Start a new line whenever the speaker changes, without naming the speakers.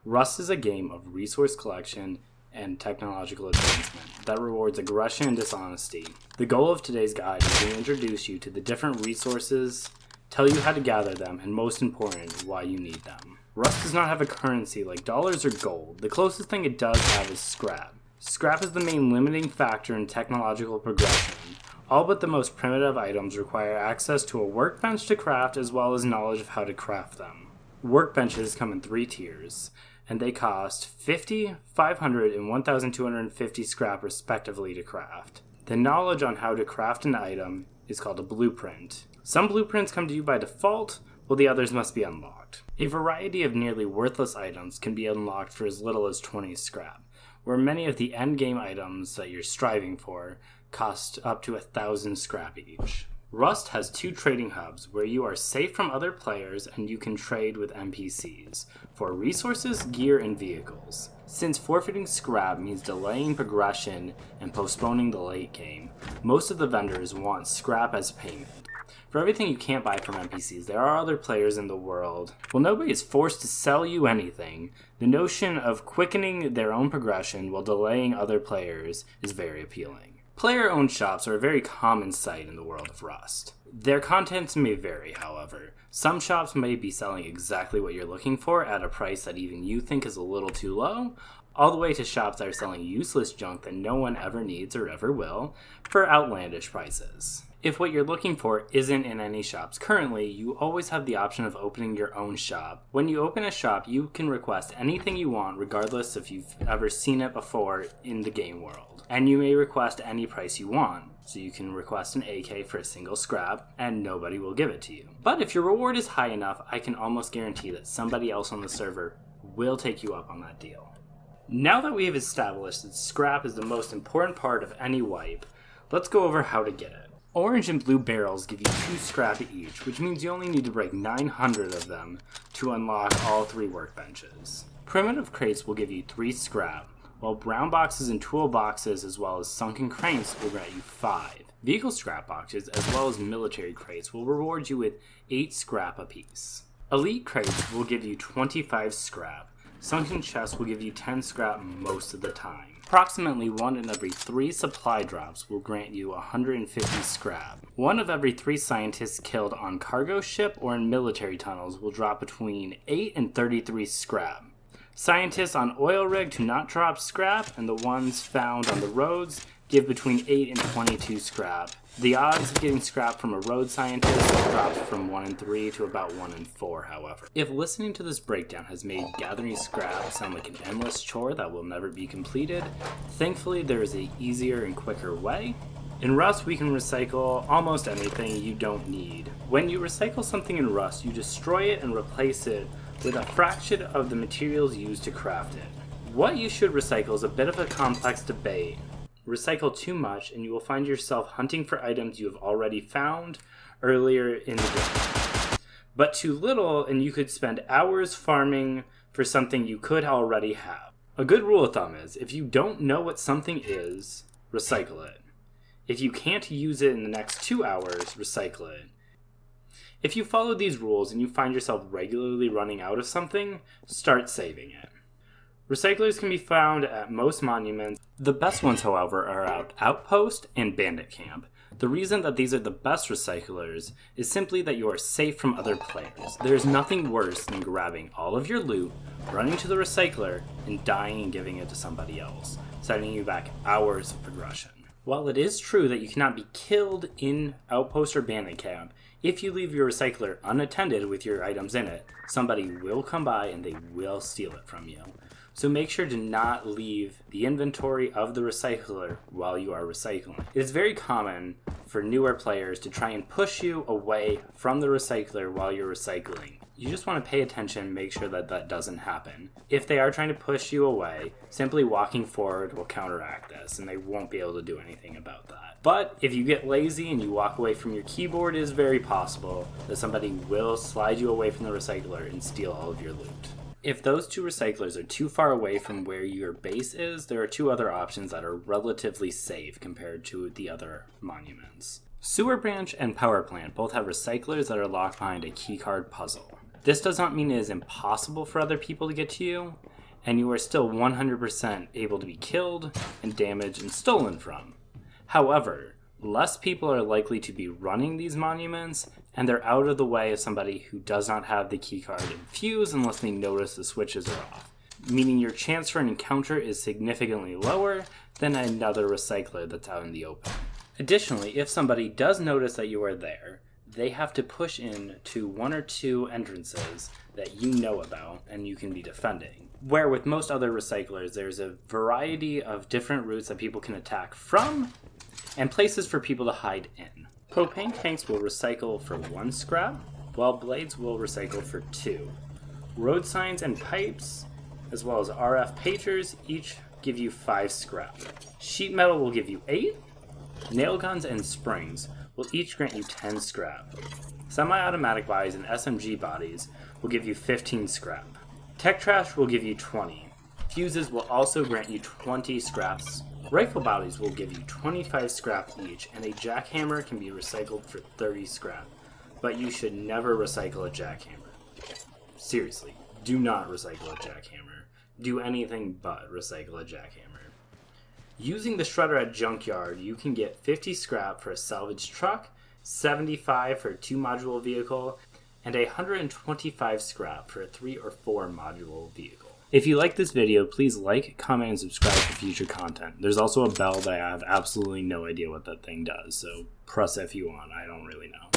Rust is a game of resource collection and technological advancement that rewards aggression and dishonesty. The goal of today's guide is to introduce you to the different resources, tell you how to gather them, and most important, why you need them. Rust does not have a currency like dollars or gold. The closest thing it does have is scrap. Scrap is the main limiting factor in technological progression. All but the most primitive items require access to a workbench to craft as well as knowledge of how to craft them. Workbenches come in 3 tiers, and they cost 50, 500, and 1,250 scrap respectively to craft. The knowledge on how to craft an item is called a blueprint. Some blueprints come to you by default, while the others must be unlocked. A variety of nearly worthless items can be unlocked for as little as 20 scrap, where many of the endgame items that you're striving for cost up to 1,000 scrap each. Rust has 2 trading hubs where you are safe from other players and you can trade with NPCs for resources, gear, and vehicles. Since forfeiting scrap means delaying progression and postponing the late game, most of the vendors want scrap as payment. For everything you can't buy from NPCs, there are other players in the world. While nobody is forced to sell you anything, the notion of quickening their own progression while delaying other players is very appealing. Player-owned shops are a very common sight in the world of Rust. Their contents may vary, however. Some shops may be selling exactly what you're looking for at a price that even you think is a little too low, all the way to shops that are selling useless junk that no one ever needs or ever will, for outlandish prices. If what you're looking for isn't in any shops currently, you always have the option of opening your own shop. When you open a shop, you can request anything you want regardless if you've ever seen it before in the game world. And you may request any price you want. So you can request an AK for a single scrap, and nobody will give it to you. But if your reward is high enough, I can almost guarantee that somebody else on the server will take you up on that deal. Now that we have established that scrap is the most important part of any wipe, let's go over how to get it. Orange and blue barrels give you 2 scrap each, which means you only need to break 900 of them to unlock all 3 workbenches. Primitive crates will give you 3 scrap, while brown boxes and tool boxes as well as sunken crates will grant you 5. Vehicle scrap boxes as well as military crates will reward you with 8 scrap apiece. Elite crates will give you 25 scrap. Sunken chests will give you 10 scrap most of the time. Approximately 1 in every 3 supply drops will grant you 150 scrap. 1 of every 3 scientists killed on cargo ship or in military tunnels will drop between 8 and 33 scrap. Scientists on oil rig do not drop scrap, and the ones found on the roads give between 8 and 22 scrap. The odds of getting scrap from a road scientist drops from 1 in 3 to about 1 in 4, however. If listening to this breakdown has made gathering scrap sound like an endless chore that will never be completed, thankfully there is an easier and quicker way. In Rust, we can recycle almost anything you don't need. When you recycle something in Rust, you destroy it and replace it with a fraction of the materials used to craft it. What you should recycle is a bit of a complex debate. Recycle too much and you will find yourself hunting for items you have already found earlier in the game. But too little and you could spend hours farming for something you could already have. A good rule of thumb is, if you don't know what something is, recycle it. If you can't use it in the next 2 hours, recycle it. If you follow these rules and you find yourself regularly running out of something, start saving it. Recyclers can be found at most monuments. The best ones, however, are at Outpost and Bandit Camp. The reason that these are the best recyclers is simply that you are safe from other players. There is nothing worse than grabbing all of your loot, running to the recycler, and dying and giving it to somebody else, setting you back hours of progression. While it is true that you cannot be killed in Outpost or Bandit Camp, if you leave your recycler unattended with your items in it, somebody will come by and they will steal it from you. So make sure to not leave the inventory of the recycler while you are recycling. It is very common for newer players to try and push you away from the recycler while you're recycling. You just want to pay attention and make sure that that doesn't happen. If they are trying to push you away, simply walking forward will counteract this and they won't be able to do anything about that. But if you get lazy and you walk away from your keyboard, it is very possible that somebody will slide you away from the recycler and steal all of your loot. If those 2 recyclers are too far away from where your base is, there are 2 other options that are relatively safe compared to the other monuments. Sewer Branch and Power Plant both have recyclers that are locked behind a keycard puzzle. This does not mean it is impossible for other people to get to you. and you are still 100% able to be killed and damaged and stolen from. However, less people are likely to be running these monuments, and they're out of the way of somebody who does not have the keycard infused unless they notice the switches are off, meaning your chance for an encounter is significantly lower than another recycler that's out in the open. Additionally, if somebody does notice that you are there, they have to push in to one or two entrances that you know about and you can be defending. Where with most other recyclers, there's a variety of different routes that people can attack from and places for people to hide in. Propane tanks will recycle for 1 scrap, while blades will recycle for 2. Road signs and pipes, as well as RF pagers, each give you 5 scrap. Sheet metal will give you 8. Nail guns and springs will each grant you 10 scrap. Semi-automatic bodies and SMG bodies will give you 15 scrap. Tech trash will give you 20. Fuses will also grant you 20 scraps. Rifle bodies will give you 25 scrap each, and a jackhammer can be recycled for 30 scrap. But you should never recycle a jackhammer. Seriously, do not recycle a jackhammer. Do anything but recycle a jackhammer. Using the shredder at Junkyard, you can get 50 scrap for a salvage truck, 75 for a 2-module vehicle, and 125 scrap for a 3 or 4 module vehicle. If you like this video, please like, comment, and subscribe for future content. There's also a bell that I have absolutely no idea what that thing does, so press if you want, I don't really know.